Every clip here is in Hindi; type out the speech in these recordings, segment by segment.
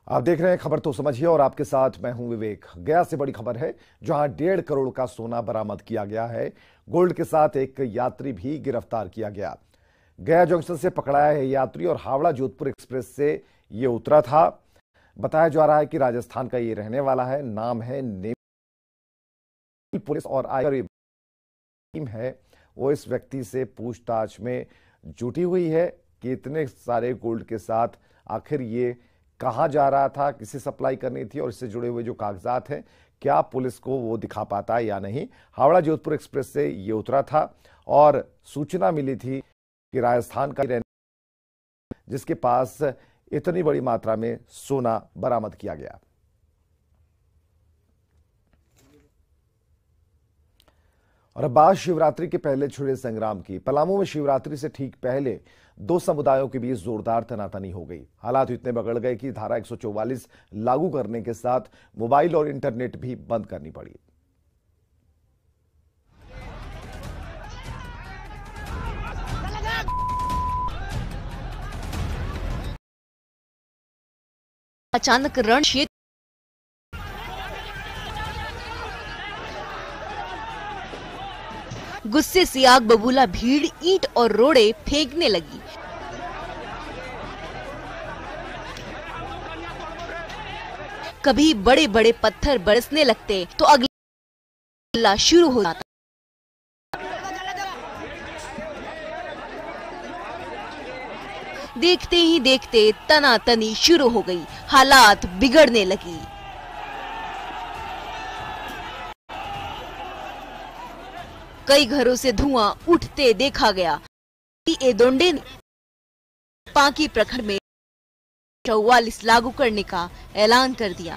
आप देख रहे हैं खबर तो समझिए और आपके साथ मैं हूं विवेक। गया से बड़ी खबर है, जहां 1.5 करोड़ का सोना बरामद किया गया है। गोल्ड के साथ एक यात्री भी गिरफ्तार किया गया। गया जंक्शन से पकड़ाया है यात्री और हावड़ा जोधपुर एक्सप्रेस से ये उतरा था। बताया जा रहा है कि राजस्थान का ये रहने वाला है। नाम है नेमी। पुलिस और आयकर टीम है वो इस व्यक्ति से पूछताछ में जुटी हुई है कि इतने सारे गोल्ड के साथ आखिर ये कहां जा रहा था, किसे सप्लाई करनी थी और इससे जुड़े हुए जो कागजात हैं क्या पुलिस को वो दिखा पाता है या नहीं। हावड़ा जोधपुर एक्सप्रेस से ये उतरा था और सूचना मिली थी कि राजस्थान का रहने जिसके पास इतनी बड़ी मात्रा में सोना बरामद किया गया। और अब बात शिवरात्रि के पहले छिड़े संग्राम की। पलामू में शिवरात्रि से ठीक पहले दो समुदायों के बीच जोरदार तनातनी हो गई। हालात इतने बिगड़ गए कि धारा 144 लागू करने के साथ मोबाइल और इंटरनेट भी बंद करनी पड़ी। अचानक रण क्षेत्र गुस्से से आग बबूला भीड़ ईंट और रोड़े फेंकने लगी। कभी बड़े बड़े पत्थर बरसने लगते तो अगला शुरू हो जाता। देखते ही देखते तनातनी शुरू हो गई, हालात बिगड़ने लगी। कई घरों से धुआं उठते देखा गया। एदोंडे ने पांकी प्रखंड में 44 लागू करने का ऐलान कर दिया।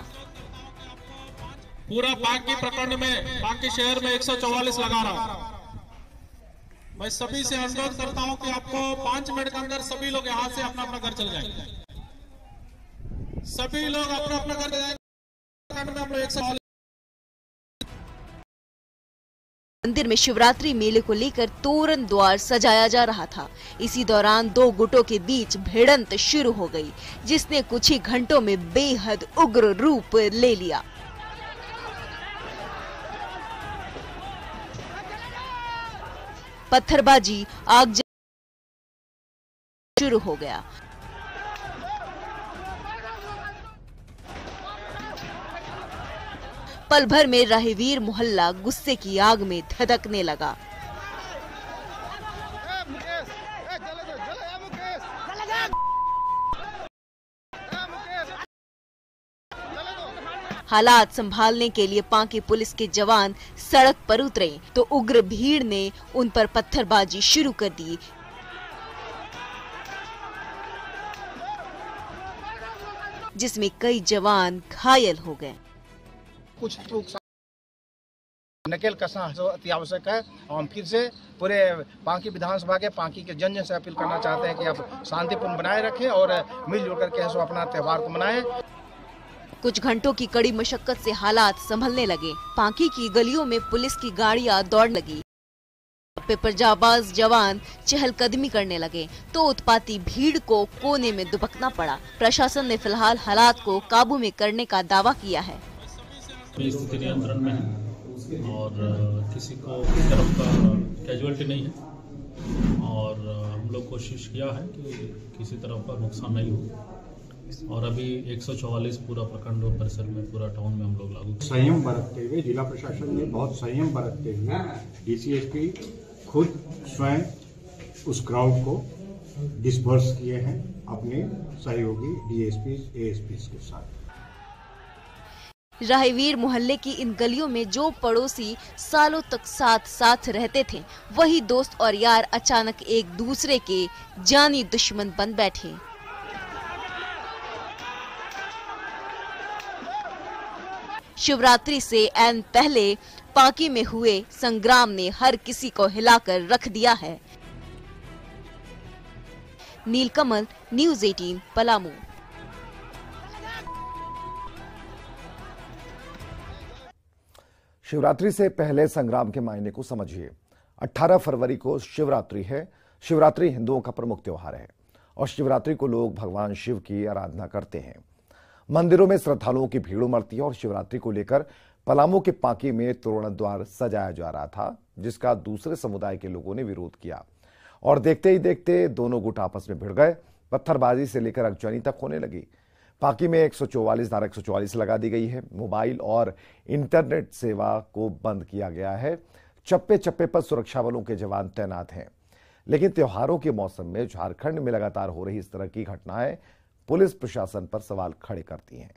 पूरा पांकी प्रखंड में, पांकी शहर में 144 लगा रहा हूं। मैं सभी से अनुरोध करता हूं कि आपको 5 मिनट के अंदर सभी लोग यहां से अपना अपना घर चले जाएंगे। सभी लोग अपना अपना घर जाएंगे। मंदिर में शिवरात्रि मेले को लेकर तोरण द्वार सजाया जा रहा था। इसी दौरान दो गुटों के बीच भिड़ंत शुरू हो गई, जिसने कुछ ही घंटों में बेहद उग्र रूप ले लिया। पत्थरबाजी, आगजनी शुरू हो गया। पल भर में राहीवीर मोहल्ला गुस्से की आग में धधकने लगा। हालात संभालने के लिए पांकी पुलिस के जवान सड़क पर उतरे तो उग्र भीड़ ने उन पर पत्थरबाजी शुरू कर दी। जिसमें कई जवान घायल हो गए। कुछ नकेल कसना अति आवश्यक है। और हम फिर से पूरे पांकी विधानसभा के पांकी के जन से अपील करना चाहते हैं कि आप शांतिपूर्ण बनाए रखें और मिलजुल करके अपना त्योहार को मनाएं। कुछ घंटों की कड़ी मशक्कत से हालात संभलने लगे। पांकी की गलियों में पुलिस की गाड़ियां दौड़ने लगी। पर जाबाज जवान चहलकदमी करने लगे तो उत्पाती भीड़ को कोने में दुबकना पड़ा। प्रशासन ने फिलहाल हालात को काबू में करने का दावा किया है। स्थिति नियंत्रण में है और किसी को किसी तरफ का कैजुअलिटी नहीं है और हम लोग कोशिश किया है कि किसी तरफ का नुकसान नहीं हो। और अभी 144 पूरा प्रखंड परिसर में, पूरा टाउन में हम लोग लागू संयम बरतते हुए, जिला प्रशासन ने बहुत संयम बरतते हुए डीसीएसपी खुद स्वयं उस क्राउड को डिस्पर्स किए हैं अपने सहयोगी डीएसपी एएसपी के साथ। राहीवीर मोहल्ले की इन गलियों में जो पड़ोसी सालों तक साथ साथ रहते थे, वही दोस्त और यार अचानक एक दूसरे के जानी दुश्मन बन बैठे। शिवरात्रि से ऐन पहले पांकी में हुए संग्राम ने हर किसी को हिलाकर रख दिया है। नीलकमल, न्यूज़ 18, पलामू। शिवरात्रि से पहले संग्राम के मायने को समझिए। 18 फरवरी को शिवरात्रि है। शिवरात्रि हिंदुओं का प्रमुख त्योहार है और शिवरात्रि को लोग भगवान शिव की आराधना करते हैं। मंदिरों में श्रद्धालुओं की भीड़ उमड़ती है और शिवरात्रि को लेकर पलामू के पांकी में तोरण द्वार सजाया जा रहा था, जिसका दूसरे समुदाय के लोगों ने विरोध किया और देखते ही देखते दोनों गुट आपस में भिड़ गए। पत्थरबाजी से लेकर अगजनी तक होने लगी। पांकी में 144 धारा 144 लगा दी गई है। मोबाइल और इंटरनेट सेवा को बंद किया गया है। चप्पे चप्पे पर सुरक्षा बलों के जवान तैनात हैं। लेकिन त्योहारों के मौसम में झारखंड में लगातार हो रही इस तरह की घटनाएं पुलिस प्रशासन पर सवाल खड़े करती हैं।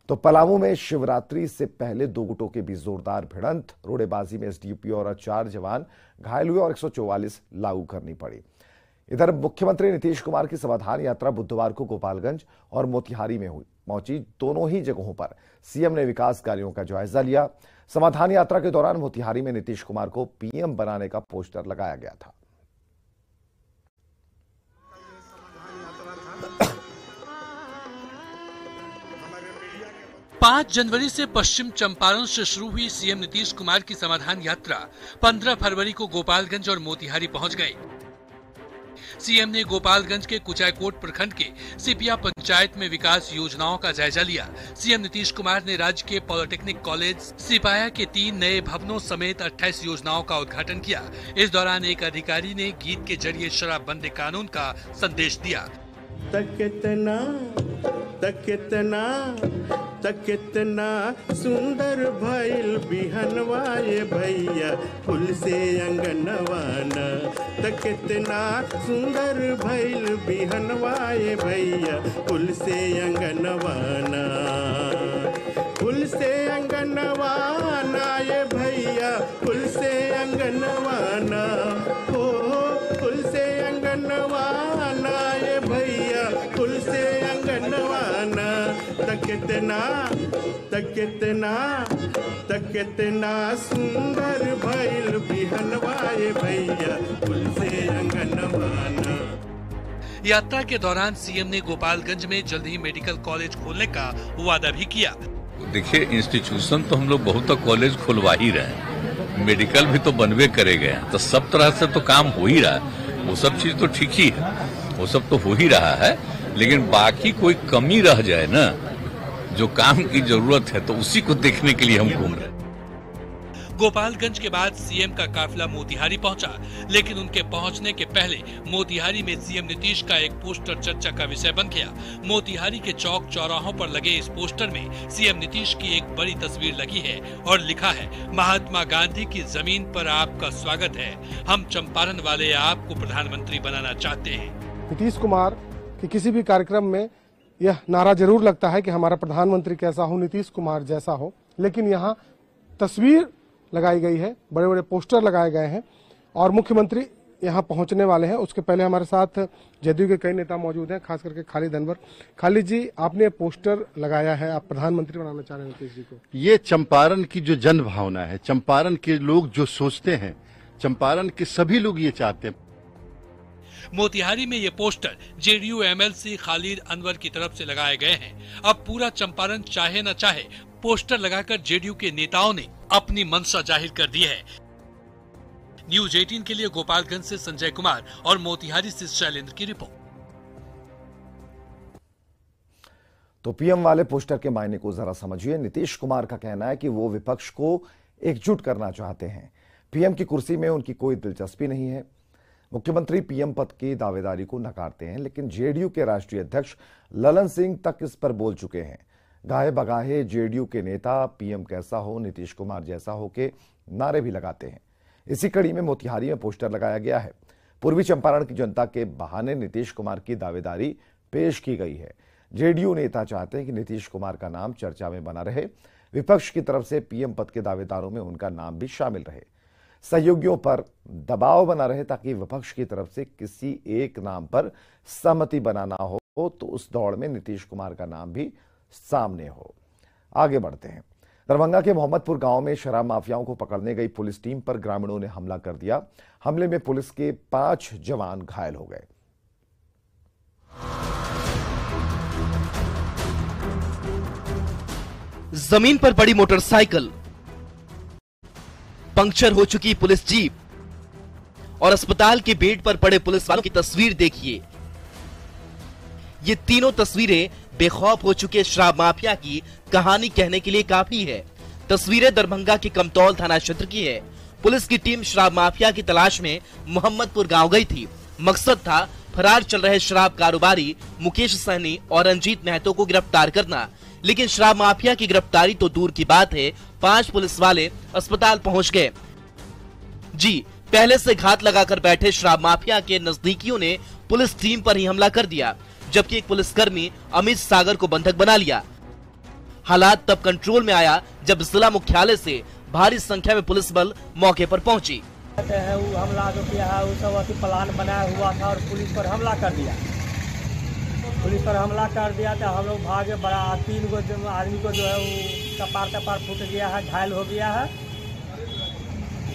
तो पलामू में शिवरात्रि से पहले दो गुटों के बीच जोरदार भिड़ंत, रोड़ेबाजी में एसडीपी और 4 जवान घायल हुए और 144 लागू करनी पड़ी। इधर मुख्यमंत्री नीतीश कुमार की समाधान यात्रा बुधवार को गोपालगंज और मोतिहारी में पहुंची। दोनों ही जगहों पर सीएम ने विकास कार्यों का जायजा लिया। समाधान यात्रा के दौरान मोतिहारी में नीतीश कुमार को पीएम बनाने का पोस्टर लगाया गया था। 5 जनवरी से पश्चिम चंपारण से शुरू हुई सीएम नीतीश कुमार की समाधान यात्रा 15 फरवरी को गोपालगंज और मोतिहारी पहुंच गई। सीएम ने गोपालगंज के कुचायकोट प्रखंड के सिपिया पंचायत में विकास योजनाओं का जायजा लिया। सीएम नीतीश कुमार ने राज्य के पॉलिटेक्निक कॉलेज सिपाया के 3 नए भवनों समेत 28 योजनाओं का उद्घाटन किया। इस दौरान एक अधिकारी ने गीत के जरिए शराबबंदी कानून का संदेश दिया। तकितना सुंदर भइल बिहनवाए भैया फूल से अंगनवाना। तकितना सुंदर भइल बिहनवाए भैया फूल से अंगनवाना। फूल से अंगनवाना ये भैया फूल से अंगनवाना। हो फूल से अंगनवाना ये भैया फूल से अंगनवाना। तकितना सुंदर भइल बिहनवाए भैया फूल से अंगनवाना। यात्रा के दौरान सीएम ने गोपालगंज में जल्द ही मेडिकल कॉलेज खोलने का वादा भी किया। देखिए, इंस्टीट्यूशन तो हम लोग बहुत कॉलेज खुलवा ही रहे हैं, मेडिकल भी तो बनवे करेंगे, तो सब तरह से तो काम हो ही रहा है। वो सब चीज तो ठीक ही है, वो सब तो हो ही रहा है, लेकिन बाकी कोई कमी रह जाए ना, जो काम की जरूरत है, तो उसी को देखने के लिए हम घूम रहे हैं। गोपालगंज के बाद सीएम का काफिला मोतिहारी पहुंचा, लेकिन उनके पहुंचने के पहले मोतिहारी में सीएम नीतीश का एक पोस्टर चर्चा का विषय बन गया। मोतिहारी के चौक चौराहों पर लगे इस पोस्टर में सीएम नीतीश की एक बड़ी तस्वीर लगी है और लिखा है, महात्मा गांधी की जमीन पर आपका स्वागत है, हम चंपारण वाले आपको प्रधानमंत्री बनाना चाहते हैं। नीतीश कुमार के किसी भी कार्यक्रम में यह नारा जरूर लगता है कि हमारा प्रधानमंत्री कैसा हो, नीतीश कुमार जैसा हो, लेकिन यहाँ तस्वीर लगाई गई है, बड़े बड़े पोस्टर लगाए गए हैं और मुख्यमंत्री यहाँ पहुंचने वाले हैं। उसके पहले हमारे साथ जदयू के कई नेता मौजूद हैं, खास करके खालिद अनवर। खालिद जी, आपने पोस्टर लगाया है, आप प्रधानमंत्री बनाना चाह रहे हैं नीतीश जी को। ये चंपारण की जो जन भावना है, चंपारण के लोग जो सोचते हैं, चंपारण के सभी लोग ये चाहते हैं। मोतिहारी में ये poster JDU MLC Khalid Anwar की तरफ से लगाए गए हैं। अब पूरा चंपारण चाहे न चाहे पोस्टर लगाकर जेडीयू के नेताओं ने अपनी मंशा जाहिर कर दी है। न्यूज 18 के लिए गोपालगंज से संजय कुमार और मोतिहारी से शैलेंद्र की रिपोर्ट। तो पीएम वाले पोस्टर के मायने को जरा समझिए। नीतीश कुमार का कहना है कि वो विपक्ष को एकजुट करना चाहते हैं, पीएम की कुर्सी में उनकी कोई दिलचस्पी नहीं है। मुख्यमंत्री पीएम पद की दावेदारी को नकारते हैं, लेकिन जेडीयू के राष्ट्रीय अध्यक्ष ललन सिंह तक इस पर बोल चुके हैं। गाहे बगाहे जेडीयू के नेता पीएम कैसा हो, नीतीश कुमार जैसा हो के नारे भी लगाते हैं। इसी कड़ी में मोतिहारी में पोस्टर लगाया गया है। पूर्वी चंपारण की जनता के बहाने नीतीश कुमार की दावेदारी पेश की गई है। जेडीयू नेता चाहते हैं कि नीतीश कुमार का नाम चर्चा में बना रहे, विपक्ष की तरफ से पीएम पद के दावेदारों में उनका नाम भी शामिल रहे, सहयोगियों पर दबाव बना रहे, ताकि विपक्ष की तरफ से किसी एक नाम पर सहमति बनाना हो तो उस दौड़ में नीतीश कुमार का नाम भी सामने हो। आगे बढ़ते हैं। दरभंगा के मोहम्मदपुर गांव में शराब माफियाओं को पकड़ने गई पुलिस टीम पर ग्रामीणों ने हमला कर दिया। हमले में पुलिस के 5 जवान घायल हो गए। जमीन पर पड़ी मोटरसाइकिल, पंक्चर हो चुकी पुलिस जीप और अस्पताल के बेड पर पड़े पुलिस वालों की तस्वीर देखिए। ये तीनों तस्वीरें बेखौफ हो चुके शराब माफिया की कहानी कहने के लिए काफी है। तस्वीरें दरभंगा के कमतौल थाना क्षेत्र की है। पुलिस की टीम शराब माफिया की तलाश में मोहम्मदपुर गांव गई थी। मकसद था फरार चल रहे शराब कारोबारी मुकेश सहनी और रंजीत महतो को गिरफ्तार करना। लेकिन शराब माफिया की गिरफ्तारी तो दूर की बात है, 5 पुलिस वाले अस्पताल पहुंच गए। जी, पहले से घात लगाकर बैठे शराब माफिया के नजदीकियों ने पुलिस टीम पर ही हमला कर दिया, जबकि एक पुलिसकर्मी अमित सागर को बंधक बना लिया। हालात तब कंट्रोल में आया जब जिला मुख्यालय से भारी संख्या में पुलिस बल मौके पर पहुंची। हमला जो किया है वो सब प्लान बनाया हुआ था और पुलिस पर हमला कर दिया। तो हम लोग भागे, बड़ा 3 आदमी को जो है वो कपार फूट गया है, घायल हो गया है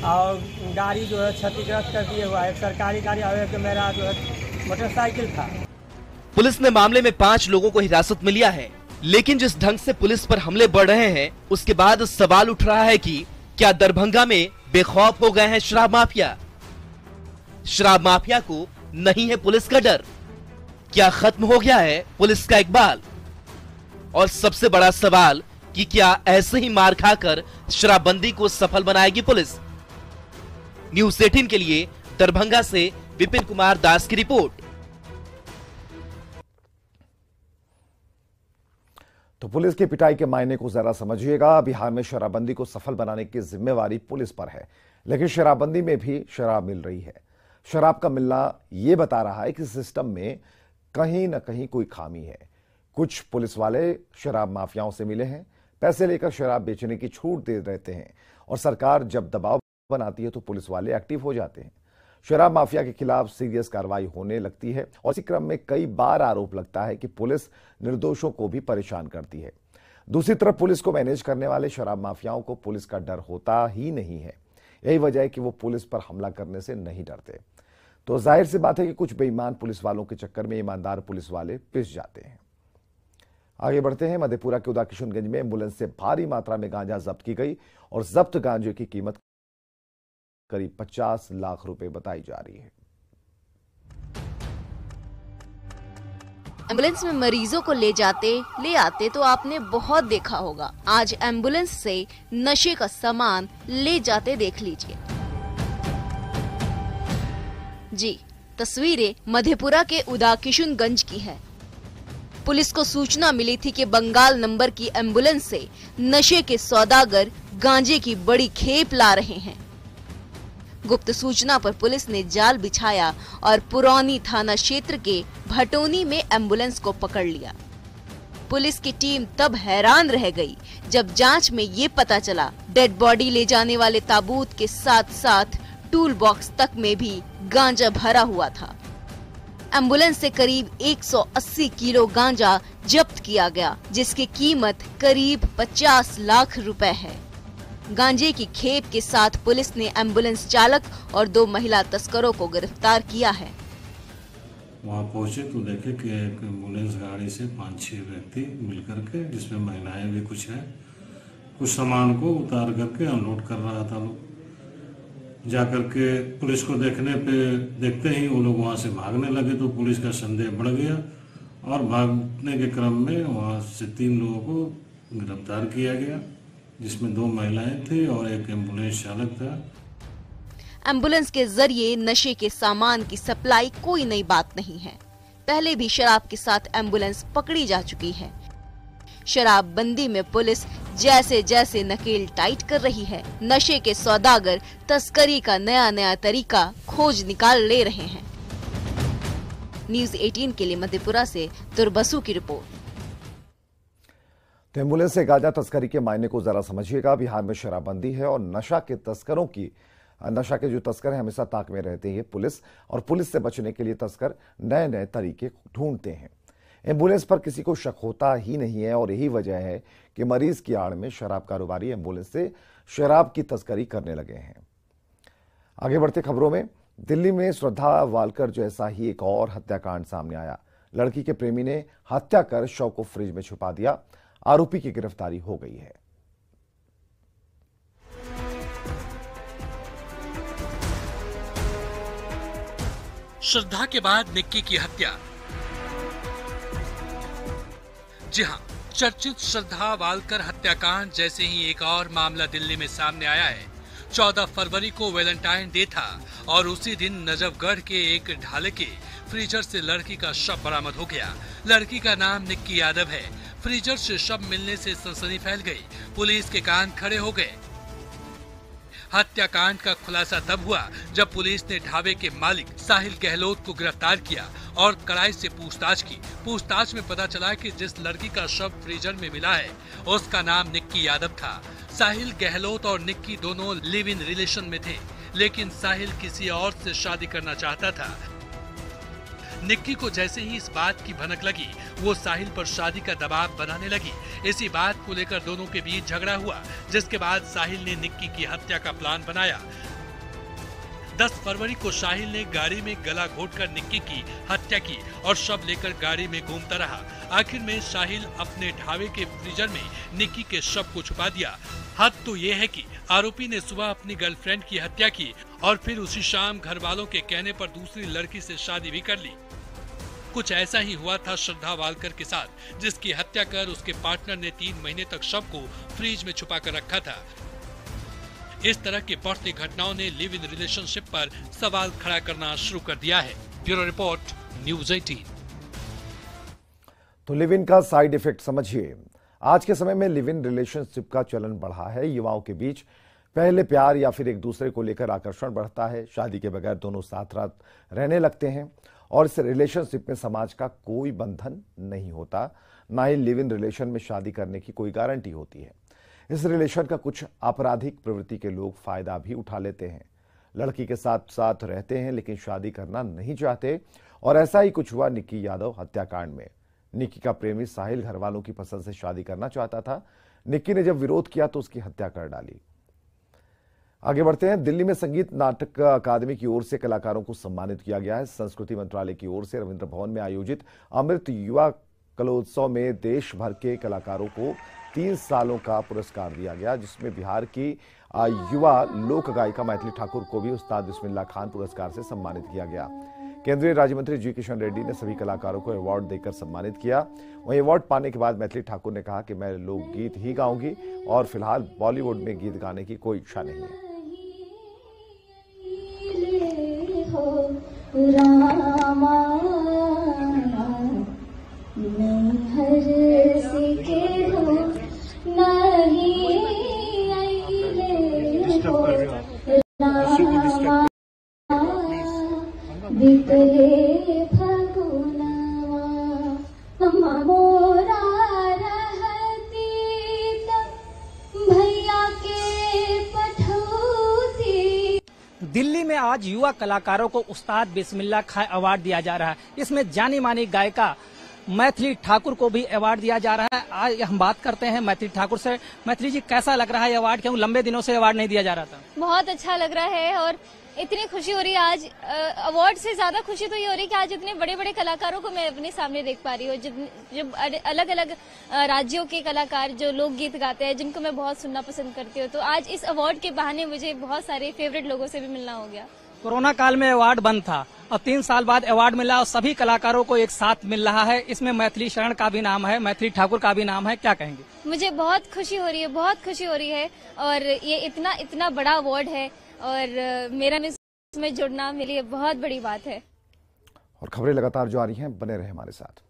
और गाड़ी जो है क्षतिग्रस्त कर दिया हुआ है। एक सरकारी गाड़ी और एक मेरा जो है मोटरसाइकिल था। पुलिस ने मामले में 5 लोगों को हिरासत में लिया है। लेकिन जिस ढंग से पुलिस पर हमले बढ़ रहे हैं, उसके बाद सवाल उठ रहा है कि क्या दरभंगा में बेखौफ हो गए हैं शराब माफिया? शराब माफिया को नहीं है पुलिस का डर? क्या खत्म हो गया है पुलिस का इकबाल? और सबसे बड़ा सवाल कि क्या ऐसे ही मार खाकर शराबबंदी को सफल बनाएगी पुलिस? न्यूज़ 18 के लिए दरभंगा से विपिन कुमार दास की रिपोर्ट। तो पुलिस की पिटाई के मायने को जरा समझिएगा। बिहार में शराबबंदी को सफल बनाने की जिम्मेवारी पुलिस पर है, लेकिन शराबबंदी में भी शराब मिल रही है। शराब का मिलना यह बता रहा है कि सिस्टम में कहीं ना कहीं कोई खामी है। कुछ पुलिस वाले शराब माफियाओं से मिले हैं, पैसे लेकर शराब बेचने की छूट दे देते हैं और सरकार जब दबाव बनाती है तो पुलिस वाले एक्टिव हो जाते हैं। शराब माफिया के खिलाफ सीरियस कार्रवाई होने लगती है और इसी क्रम में कई बार आरोप लगता है कि पुलिस निर्दोषों को भी परेशान करती है। दूसरी तरफ पुलिस को मैनेज करने वाले शराब माफियाओं को पुलिस का डर होता ही नहीं है। यही वजह है कि वो पुलिस पर हमला करने से नहीं डरते। तो जाहिर सी बात है कि कुछ बेईमान पुलिस वालों के चक्कर में ईमानदार पुलिस वाले पिस जाते हैं। आगे बढ़ते हैं। मधेपुरा के उदाकिशुनगंज में एम्बुलेंस से भारी मात्रा में गांजा जब्त की गई और जब्त गांजे की कीमत करीब 50 लाख रुपए बताई जा रही है। एम्बुलेंस में मरीजों को ले आते तो आपने बहुत देखा होगा। आज एम्बुलेंस से नशे का सामान ले जाते देख लीजिए। जी, तस्वीरें मधेपुरा के उदाकिशुनगंज की है। पुलिस को सूचना मिली थी कि बंगाल नंबर की एम्बुलेंस से नशे के सौदागर गांजे की बड़ी खेप ला रहे हैं। गुप्त सूचना पर पुलिस ने जाल बिछाया और पुरौनी थाना क्षेत्र के भटोनी में एम्बुलेंस को पकड़ लिया। पुलिस की टीम तब हैरान रह गई जब जांच में ये पता चला डेड बॉडी ले जाने वाले ताबूत के साथ साथ टूल बॉक्स तक में भी गांजा भरा हुआ था। एम्बुलेंस से करीब 180 किलो गांजा जब्त किया गया, जिसकी कीमत करीब 50 लाख रुपए है। गांजे की खेप के साथ पुलिस ने एम्बुलेंस चालक और 2 महिला तस्करों को गिरफ्तार किया है। वहाँ पहुंचे तो देखे कि एक एम्बुलेंस गाड़ी से 5-6 व्यक्ति मिलकर के, जिसमें महिलाएं भी कुछ हैं, कुछ सामान को उतार करके अनलोड कर रहा था। लोग जाकर के पुलिस को देखते ही वो लोग वहाँ से भागने लगे तो पुलिस का संदेह बढ़ गया और भागने के क्रम में वहाँ से 3 लोगों को गिरफ्तार किया गया, जिसमें 2 महिलाएं थी और एक एम्बुलेंस चालक था। एम्बुलेंस के जरिए नशे के सामान की सप्लाई कोई नई बात नहीं है। पहले भी शराब के साथ एम्बुलेंस पकड़ी जा चुकी है। शराबबंदी में पुलिस जैसे जैसे नकेल टाइट कर रही है, नशे के सौदागर तस्करी का नया तरीका खोज निकाल ले रहे हैं। न्यूज़ 18 के लिए मधेपुरा से तुरबसु की रिपोर्ट। तो एम्बुलेंस से गांजा तस्करी के मायने को जरा समझिएगा। बिहार में शराबबंदी है और नशा के जो तस्कर हैं हमेशा ताक में रहते हैं पुलिस, और पुलिस से बचने के लिए तस्कर नए तरीके ढूंढते हैं। एम्बुलेंस पर किसी को शक होता ही नहीं है और यही वजह है कि मरीज की आड़ में शराब कारोबारी एम्बुलेंस से शराब की तस्करी करने लगे हैं। आगे बढ़ते खबरों में, दिल्ली में श्रद्धा वालकर जैसा ही एक और हत्याकांड सामने आया। लड़की के प्रेमी ने हत्या कर शव को फ्रिज में छुपा दिया। आरोपी की गिरफ्तारी हो गई है। श्रद्धा के बाद निक्की की हत्या। जी हां, चर्चित श्रद्धा वालकर हत्याकांड जैसे ही एक और मामला दिल्ली में सामने आया है। 14 फरवरी को वैलेंटाइन डे था और उसी दिन नजफगढ़ के एक ढाले के फ्रीजर से लड़की का शव बरामद हो गया। लड़की का नाम निक्की यादव है। फ्रीजर से शव मिलने से सनसनी फैल गई। पुलिस के कान खड़े हो गए। हत्याकांड का खुलासा तब हुआ जब पुलिस ने ढाबे के मालिक साहिल गहलोत को गिरफ्तार किया और कड़ाई से पूछताछ की। पूछताछ में पता चला कि जिस लड़की का शव फ्रीजर में मिला है उसका नाम निक्की यादव था। साहिल गहलोत और निक्की दोनों लिव इन रिलेशन में थे, लेकिन साहिल किसी और से शादी करना चाहता था। निक्की को जैसे ही इस बात की भनक लगी, वो साहिल पर शादी का दबाव बनाने लगी। इसी बात को लेकर दोनों के बीच झगड़ा हुआ, जिसके बाद साहिल ने निक्की की हत्या का प्लान बनाया। 10 फरवरी को साहिल ने गाड़ी में गला घोटकर निक्की की हत्या की और शव लेकर गाड़ी में घूमता रहा। आखिर में साहिल अपने ढाबे के फ्रीजर में निक्की के शव को छुपा दिया। हद तो ये है कि आरोपी ने सुबह अपनी गर्लफ्रेंड की हत्या की और फिर उसी शाम घर वालों के कहने पर दूसरी लड़की से शादी भी कर ली। कुछ ऐसा ही हुआ था श्रद्धा वालकर के साथ, जिसकी हत्या कर उसके पार्टनर ने 3 महीने तक शव को फ्रीज में छुपा कर रखा था। इस तरह की बढ़ती घटनाओं ने लिव इन रिलेशनशिप पर सवाल खड़ा करना शुरू कर दिया है। Bureau report, news 18। तो लिव इन का साइड इफेक्ट समझिए। आज के समय में लिव इन रिलेशनशिप का चलन बढ़ा है। युवाओं के बीच पहले प्यार या फिर एक दूसरे को लेकर आकर्षण बढ़ता है। शादी के बगैर दोनों साथ रात रहने लगते हैं और इस रिलेशनशिप में समाज का कोई बंधन नहीं होता, ना ही लिव इन रिलेशन में शादी करने की कोई गारंटी होती है। इस रिलेशन का कुछ आपराधिक प्रवृत्ति के लोग फायदा भी उठा लेते हैं। लड़की के साथ साथ रहते हैं लेकिन शादी करना नहीं चाहते, और ऐसा ही कुछ हुआ निक्की यादव हत्याकांड में। निक्की का प्रेमी साहिल घर वालों की पसंद से शादी करना चाहता था। निक्की ने जब विरोध किया तो उसकी हत्या कर डाली। आगे बढ़ते हैं। दिल्ली में संगीत नाटक अकादमी की ओर से कलाकारों को सम्मानित किया गया है। संस्कृति मंत्रालय की ओर से रविंद्र भवन में आयोजित अमृत युवा कलोत्सव में देश भर के कलाकारों को 3 सालों का पुरस्कार दिया गया, जिसमें बिहार की युवा लोक गायिका मैथिली ठाकुर को भी उस्ताद बिस्मिल्लाह खान पुरस्कार से सम्मानित किया गया। केंद्रीय राज्य मंत्री जी किशन रेड्डी ने सभी कलाकारों को अवार्ड देकर सम्मानित किया। वहीं अवार्ड पाने के बाद मैथिली ठाकुर ने कहा कि मैं लोकगीत ही गाऊंगी और फिलहाल बॉलीवुड में गीत गाने की कोई इच्छा नहीं है। दिल्ली में आज युवा कलाकारों को उस्ताद बिस्मिल्लाह खान अवार्ड दिया जा रहा है। इसमें जानी मानी गायिका मैथिली ठाकुर को भी अवार्ड दिया जा रहा है। आज हम बात करते हैं मैथिली ठाकुर से। मैथिली जी, कैसा लग रहा है अवार्ड? क्यों लंबे दिनों से अवार्ड नहीं दिया जा रहा था? बहुत अच्छा लग रहा है और इतनी खुशी हो रही है आज। अवार्ड से ज्यादा खुशी तो ये हो रही है कि आज इतने बड़े बड़े कलाकारों को मैं अपने सामने देख पा रही हूँ। जब अलग अलग राज्यों के कलाकार जो लोक गीत गाते हैं, जिनको मैं बहुत सुनना पसंद करती हूँ, तो आज इस अवार्ड के बहाने मुझे बहुत सारे फेवरेट लोगों से भी मिलना हो गया। कोरोना काल में अवार्ड बंद था और 3 साल बाद अवार्ड मिला और सभी कलाकारों को एक साथ मिल रहा है। इसमें मैथिली शरण का भी नाम है, मैथिली ठाकुर का भी नाम है, क्या कहेंगे? मुझे बहुत खुशी हो रही है, बहुत खुशी हो रही है और ये इतना बड़ा अवार्ड है और मेरा इसमें जुड़ना मेरे लिए बहुत बड़ी बात है। और खबरें लगातार जारी हैं, बने रहे हमारे साथ।